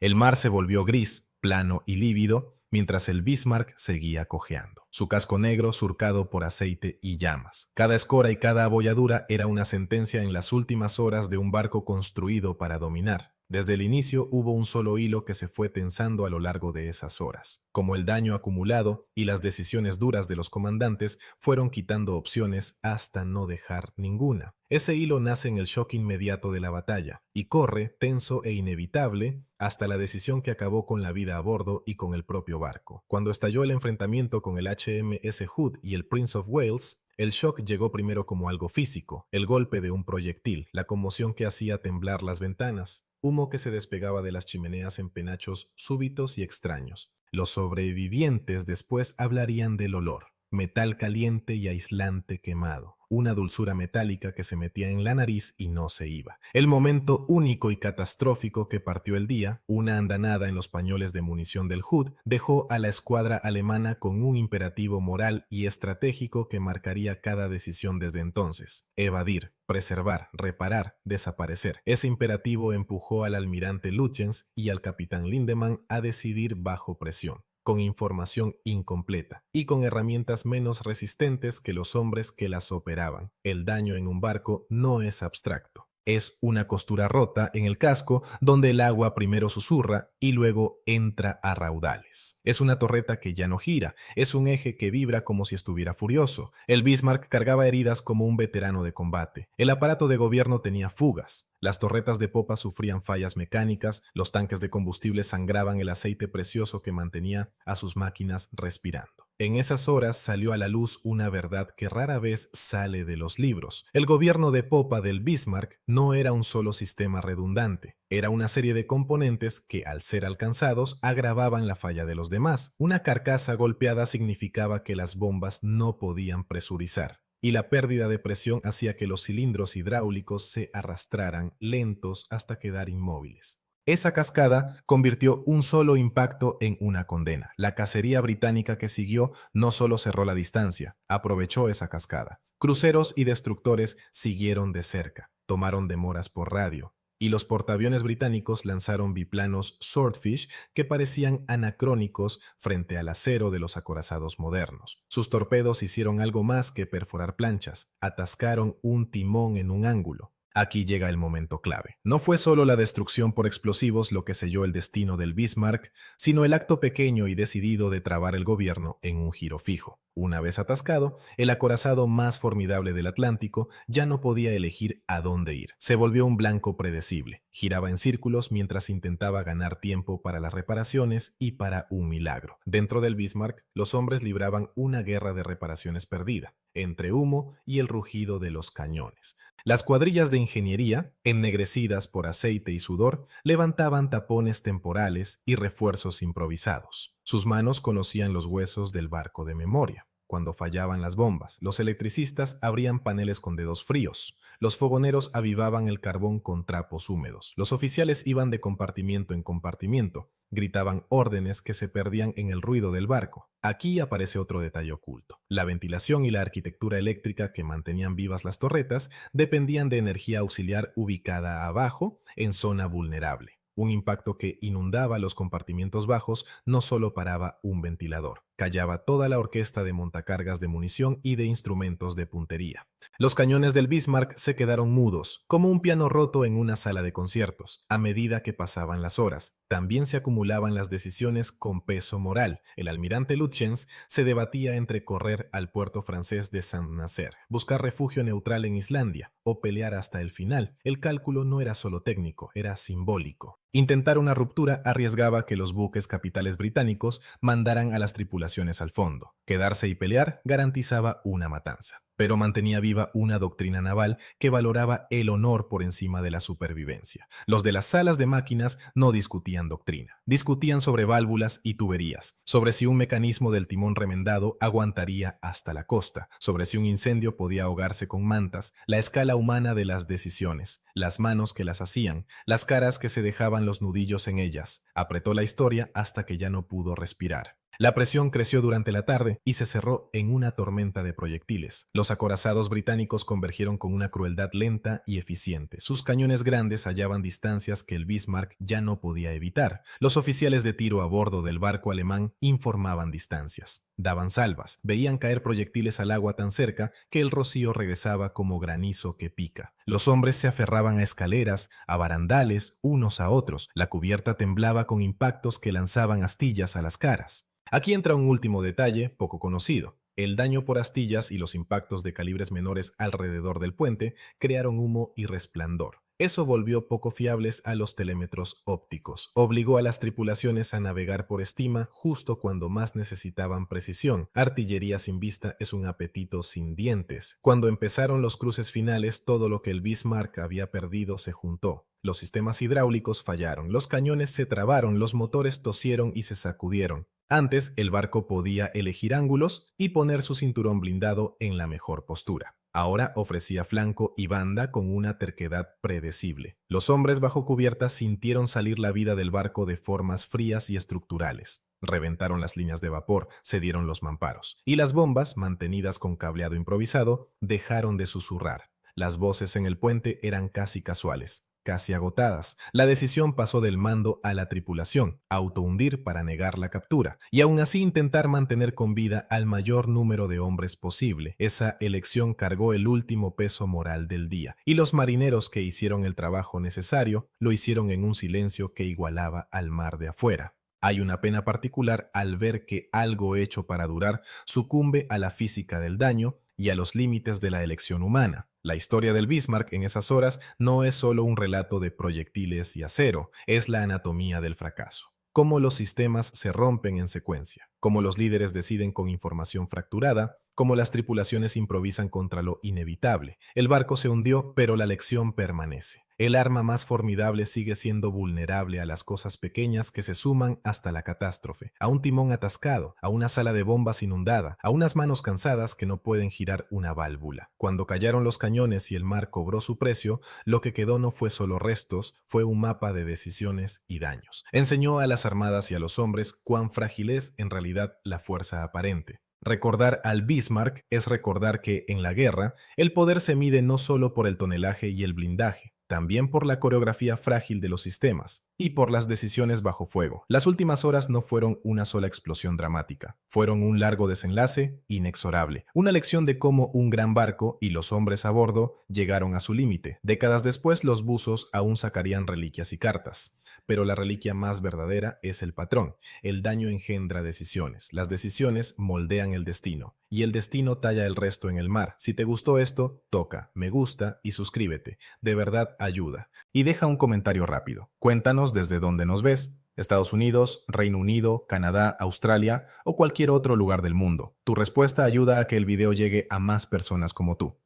El mar se volvió gris, plano y lívido, mientras el Bismarck seguía cojeando. Su casco negro surcado por aceite y llamas. Cada escora y cada abolladura era una sentencia en las últimas horas de un barco construido para dominar. Desde el inicio hubo un solo hilo que se fue tensando a lo largo de esas horas. Como el daño acumulado y las decisiones duras de los comandantes fueron quitando opciones hasta no dejar ninguna. Ese hilo nace en el shock inmediato de la batalla y corre, tenso e inevitable, hasta la decisión que acabó con la vida a bordo y con el propio barco. Cuando estalló el enfrentamiento con el HMS Hood y el Prince of Wales, el shock llegó primero como algo físico, el golpe de un proyectil, la conmoción que hacía temblar las ventanas, humo que se despegaba de las chimeneas en penachos súbitos y extraños. Los sobrevivientes después hablarían del olor, metal caliente y aislante quemado, una dulzura metálica que se metía en la nariz y no se iba. El momento único y catastrófico que partió el día, una andanada en los pañoles de munición del Hood, dejó a la escuadra alemana con un imperativo moral y estratégico que marcaría cada decisión desde entonces: evadir, preservar, reparar, desaparecer. Ese imperativo empujó al almirante Lütjens y al capitán Lindemann a decidir bajo presión, con información incompleta y con herramientas menos resistentes que los hombres que las operaban. El daño en un barco no es abstracto. Es una costura rota en el casco donde el agua primero susurra y luego entra a raudales. Es una torreta que ya no gira, es un eje que vibra como si estuviera furioso. El Bismarck cargaba heridas como un veterano de combate. El aparato de gobierno tenía fugas. Las torretas de popa sufrían fallas mecánicas, los tanques de combustible sangraban el aceite precioso que mantenía a sus máquinas respirando. En esas horas salió a la luz una verdad que rara vez sale de los libros. El gobierno de popa del Bismarck no era un solo sistema redundante, era una serie de componentes que, al ser alcanzados, agravaban la falla de los demás. Una carcasa golpeada significaba que las bombas no podían presurizar, y la pérdida de presión hacía que los cilindros hidráulicos se arrastraran lentos hasta quedar inmóviles. Esa cascada convirtió un solo impacto en una condena. La cacería británica que siguió no solo cerró la distancia, aprovechó esa cascada. Cruceros y destructores siguieron de cerca, tomaron demoras por radio, y los portaaviones británicos lanzaron biplanos Swordfish que parecían anacrónicos frente al acero de los acorazados modernos. Sus torpedos hicieron algo más que perforar planchas, atascaron un timón en un ángulo. Aquí llega el momento clave. No fue solo la destrucción por explosivos lo que selló el destino del Bismarck, sino el acto pequeño y decidido de trabar el gobierno en un giro fijo. Una vez atascado, el acorazado más formidable del Atlántico ya no podía elegir a dónde ir. Se volvió un blanco predecible. Giraba en círculos mientras intentaba ganar tiempo para las reparaciones y para un milagro. Dentro del Bismarck, los hombres libraban una guerra de reparaciones perdida, entre humo y el rugido de los cañones. Las cuadrillas de ingeniería, ennegrecidas por aceite y sudor, levantaban tapones temporales y refuerzos improvisados. Sus manos conocían los huesos del barco de memoria. Cuando fallaban las bombas, los electricistas abrían paneles con dedos fríos. Los fogoneros avivaban el carbón con trapos húmedos. Los oficiales iban de compartimiento en compartimiento. Gritaban órdenes que se perdían en el ruido del barco. Aquí aparece otro detalle oculto. La ventilación y la arquitectura eléctrica que mantenían vivas las torretas dependían de energía auxiliar ubicada abajo, en zona vulnerable. Un impacto que inundaba los compartimientos bajos no solo paraba un ventilador, callaba toda la orquesta de montacargas de munición y de instrumentos de puntería. Los cañones del Bismarck se quedaron mudos, como un piano roto en una sala de conciertos. A medida que pasaban las horas, también se acumulaban las decisiones con peso moral. El almirante Lütjens se debatía entre correr al puerto francés de Saint-Nazaire, buscar refugio neutral en Islandia o pelear hasta el final. El cálculo no era solo técnico, era simbólico. Intentar una ruptura arriesgaba que los buques capitales británicos mandaran a las tripulaciones al fondo. Quedarse y pelear garantizaba una matanza, pero mantenía viva una doctrina naval que valoraba el honor por encima de la supervivencia. Los de las salas de máquinas no discutían doctrina, discutían sobre válvulas y tuberías, sobre si un mecanismo del timón remendado aguantaría hasta la costa, sobre si un incendio podía ahogarse con mantas, la escala humana de las decisiones, las manos que las hacían, las caras que se dejaban los nudillos en ellas. Apretó la historia hasta que ya no pudo respirar. La presión creció durante la tarde y se cerró en una tormenta de proyectiles. Los acorazados británicos convergieron con una crueldad lenta y eficiente. Sus cañones grandes hallaban distancias que el Bismarck ya no podía evitar. Los oficiales de tiro a bordo del barco alemán informaban distancias. Daban salvas, veían caer proyectiles al agua tan cerca que el rocío regresaba como granizo que pica. Los hombres se aferraban a escaleras, a barandales, unos a otros. La cubierta temblaba con impactos que lanzaban astillas a las caras. Aquí entra un último detalle poco conocido. El daño por astillas y los impactos de calibres menores alrededor del puente crearon humo y resplandor. Eso volvió poco fiables a los telémetros ópticos. Obligó a las tripulaciones a navegar por estima justo cuando más necesitaban precisión. Artillería sin vista es un apetito sin dientes. Cuando empezaron los cruces finales, todo lo que el Bismarck había perdido se juntó. Los sistemas hidráulicos fallaron, los cañones se trabaron, los motores tosieron y se sacudieron. Antes, el barco podía elegir ángulos y poner su cinturón blindado en la mejor postura. Ahora ofrecía flanco y banda con una terquedad predecible. Los hombres bajo cubierta sintieron salir la vida del barco de formas frías y estructurales. Reventaron las líneas de vapor, cedieron los mamparos. Y las bombas, mantenidas con cableado improvisado, dejaron de susurrar. Las voces en el puente eran casi casuales, casi agotadas. La decisión pasó del mando a la tripulación, autohundir para negar la captura, y aún así intentar mantener con vida al mayor número de hombres posible. Esa elección cargó el último peso moral del día, y los marineros que hicieron el trabajo necesario lo hicieron en un silencio que igualaba al mar de afuera. Hay una pena particular al ver que algo hecho para durar sucumbe a la física del daño y a los límites de la elección humana. La historia del Bismarck en esas horas no es solo un relato de proyectiles y acero, es la anatomía del fracaso. Cómo los sistemas se rompen en secuencia, cómo los líderes deciden con información fracturada, cómo las tripulaciones improvisan contra lo inevitable. El barco se hundió, pero la lección permanece. El arma más formidable sigue siendo vulnerable a las cosas pequeñas que se suman hasta la catástrofe, a un timón atascado, a una sala de bombas inundada, a unas manos cansadas que no pueden girar una válvula. Cuando callaron los cañones y el mar cobró su precio, lo que quedó no fue solo restos, fue un mapa de decisiones y daños. Enseñó a las armadas y a los hombres cuán frágil es en realidad la fuerza aparente. Recordar al Bismarck es recordar que, en la guerra, el poder se mide no solo por el tonelaje y el blindaje, también por la coreografía frágil de los sistemas y por las decisiones bajo fuego. Las últimas horas no fueron una sola explosión dramática, fueron un largo desenlace inexorable, una lección de cómo un gran barco y los hombres a bordo llegaron a su límite. Décadas después, los buzos aún sacarían reliquias y cartas, pero la reliquia más verdadera es el patrón. El daño engendra decisiones, las decisiones moldean el destino, y el destino talla el resto en el mar. Si te gustó esto, toca me gusta y suscríbete, de verdad ayuda. Y deja un comentario rápido. Cuéntanos desde dónde nos ves. Estados Unidos, Reino Unido, Canadá, Australia o cualquier otro lugar del mundo. Tu respuesta ayuda a que el video llegue a más personas como tú.